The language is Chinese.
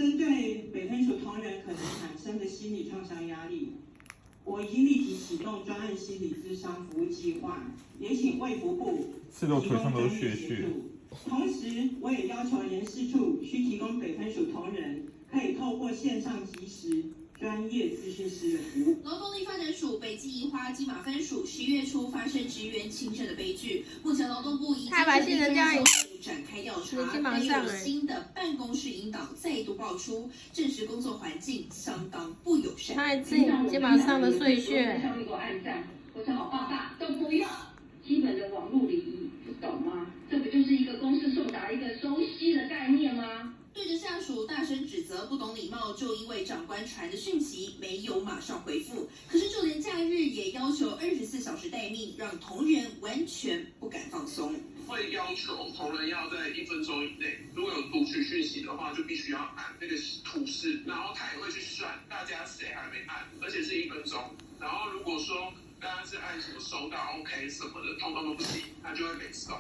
针对北分署同仁可能产生的心理创伤压力，我已经立即启动专案心理咨商服务计划，也请卫福部提供专业协助。同时，我也要求人事处需提供北分署同仁可以透过线上即时专业咨询师的服务。劳动力发展署北基宜花金马分署10月初发生职员轻生的悲剧，目前劳动部已经展开调查，还有新的办公室引导再度爆出，证实工作环境相当不友善。太近，肩膀上的碎屑。上面给我按赞，或者好棒棒都不要，基本的网络礼仪不懂吗？这不就是一个公事送达、一个熟悉的概念吗？对着下属大声指责不懂礼貌，就因为长官传的讯息没有马上回复。可是就连假日也要求24小时待命，让同仁完全不敢放松。会要求同仁要在1分钟以内，如果有读取讯息的话，就必须要按那个图示，然后他也会去算大家谁还没按，而且是1分钟。然后如果说大家是按什么收到 OK 什么的，通通都不行，那就会没收。